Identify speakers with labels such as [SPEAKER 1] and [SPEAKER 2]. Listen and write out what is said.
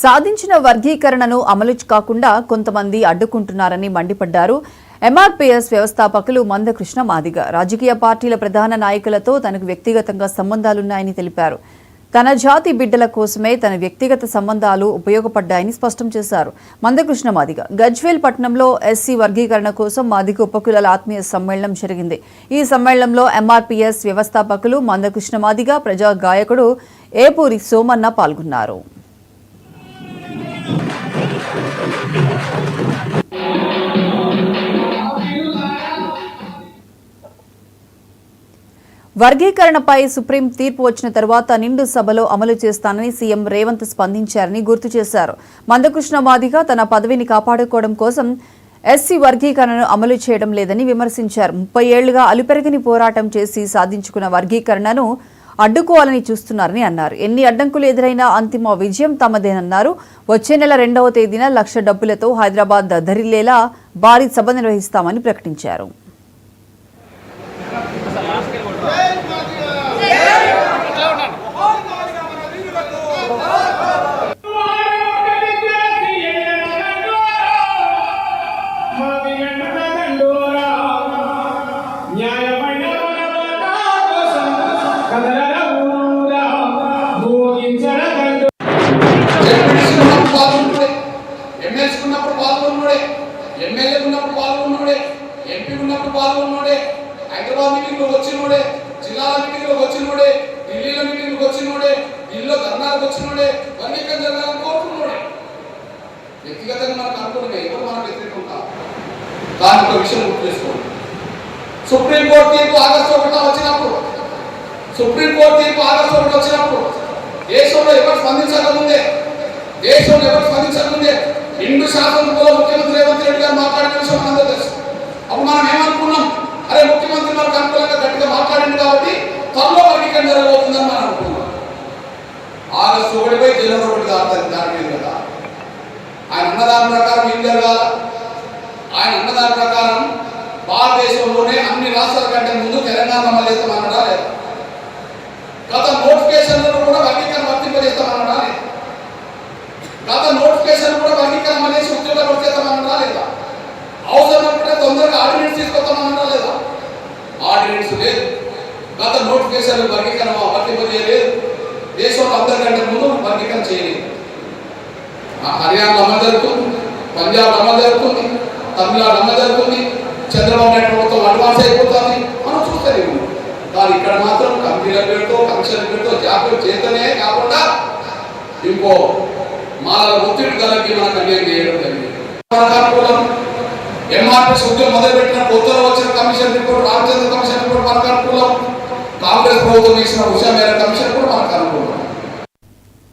[SPEAKER 1] సాధించిన వర్గీకరణను అమలు కాకుండా కొంతమంది అడ్డుకుంటున్నారని మండిపడ్డారు. ఎంఆర్పీఎస్ వ్యవస్థాపకులు మందకృష్ణ మాదిగ రాజకీయ పార్టీల ప్రధాన నాయకులతో తనకు వ్యక్తిగతంగా సంబంధాలున్నాయని తెలిపారు. తన జాతి బిడ్డల కోసమే తన వ్యక్తిగత సంబంధాలు ఉపయోగపడ్డాయని స్పష్టం చేశారు. మందకృష్ణ మాదిగ గజ్వేల్ పట్టణంలో ఎస్సీ వర్గీకరణ కోసం మాదిగ ఉపకులాల ఆత్మీయ సమ్మేళనం జరిగింది. ఈ సమ్మేళనంలో ఎంఆర్పీఎస్ వ్యవస్థాపకులు మందకృష్ణ మాదిగ, ప్రజా గాయకుడు ఏపూరి సోమన్న పాల్గొన్నారు. వర్గీకరణపై సుప్రీం తీర్పు వచ్చిన తర్వాత నిండు సభలో అమలు చేస్తానని సీఎం రేవంత్ స్పందించారని గుర్తు చేశారు. మందకృష్ణ మాదిగ తన పదవిని కాపాడుకోవడం కోసం ఎస్సీ వర్గీకరణను అమలు చేయడం లేదని విమర్శించారు. 30 ఏళ్లుగా అలుపెరగని పోరాటం చేసి సాధించుకున్న వర్గీకరణను అడ్డుకోవాలని చూస్తున్నారని అన్నారు. ఎన్ని అడ్డంకులు ఎదురైనా అంతిమ విజయం తమదేనన్నారు. వచ్చే నెల 2వ తేదీన 1 లక్ష డబ్బులతో హైదరాబాద్ దద్దరిల్లేలా భారీ సభ నిర్వహిస్తామని ప్రకటించారు.
[SPEAKER 2] హైదరాబాద్ మీటింగ్ వచ్చినోడే, జిల్లాల మీటింగ్ వచ్చినోడే, ఢిల్లీలో మీటింగ్ వచ్చినోడే, ఢిల్లీలో ధర్నాలకు వచ్చినోడే, వర్గీకరణ జరగాలని కోరుకున్నాడే. వ్యక్తిగతంగా మనకు అనుకునే ఎవరు మనకు వ్యతిరేకం కాదు. కానీ ఒక విషయం గుర్తు చేసుకోండి, సుప్రీంకోర్టు తీర్పు ఆగస్టు 1 వచ్చినప్పుడు దేశంలో ఎవరు స్పందించకముందే నిండు శాసనసభలో ముఖ్యమంత్రి రేవంత్ రెడ్డి గారు మాట్లాడిన విషయం మనందరూ తెలుసు. అప్పుడు మనం ఏమనుకున్నాం, అరే ముఖ్యమంత్రి మనకు అనుకూలంగా గట్టిగా మాట్లాడింది కాబట్టి త్వరలో వర్గీకరణ జరగబోతుందని మనం అనుకున్నాం. ఆగస్టు 1 జనవరి 1 దాటింది కదా. ఆయన అన్నదాని ప్రకారం ఏం జరగాల? ఆయన అన్నదాని ప్రకారం భారతదేశంలోనే అన్ని రాష్ట్రాల కంటే ముందు తెలంగాణ అమలు చేస్తామన్నడా లేదా? గత నోటిఫికేషన్లను కూడా వర్గీకరణ వర్తింపజేస్తామన్నడా లేదా? గత నోటిఫికేషన్ కూడా వర్గీకరణ అమలు చేసి ఉద్యోగాలు వర్తిస్తామన్నడా లేదా? అవసరం అనుకుంటే తొందరగా ఆర్డినెన్స్ తీసుకొస్తామన్నడా లేదా? ఆర్డినెన్స్ లేదు. గత నోటిఫికేషన్ వర్గీకరణ వర్తింపజేయలేదు. దేశంలో అందరికంటే ముందు వర్గీకరణ చేయలేదు. హర్యానా అమలు జరుగుతుంది, పంజాబ్ అమలు జరుగుతుంది, తమిళనాడు అమలు జరుగుతుంది, చంద్రబాబు నాయుడు ప్రభుత్వం అడ్వాన్స్ అయిపోతుంది, మనం చూస్తూనే ఉన్నాం. కానీ ఇక్కడ మాత్రం కంపెనీల పేరుతో, కమిషన్ల పేరుతో జాబ్ చేతనే కాకుండా ఇంకో మాల ఒత్తిడి కలిగి మనకు అన్యాయం చేయడం జరిగింది. మనకు అనుకూలం ఎంఆర్పీఎస్ ఉద్యోగం మొదలుపెట్టిన కొత్తలో వచ్చిన commission report, Ramachandra commission report మనకు అనుకూలం. కాంగ్రెస్ ప్రభుత్వం ఇచ్చిన ఉషా మేర కమిషన్ కూడా మనకు అనుకూలం.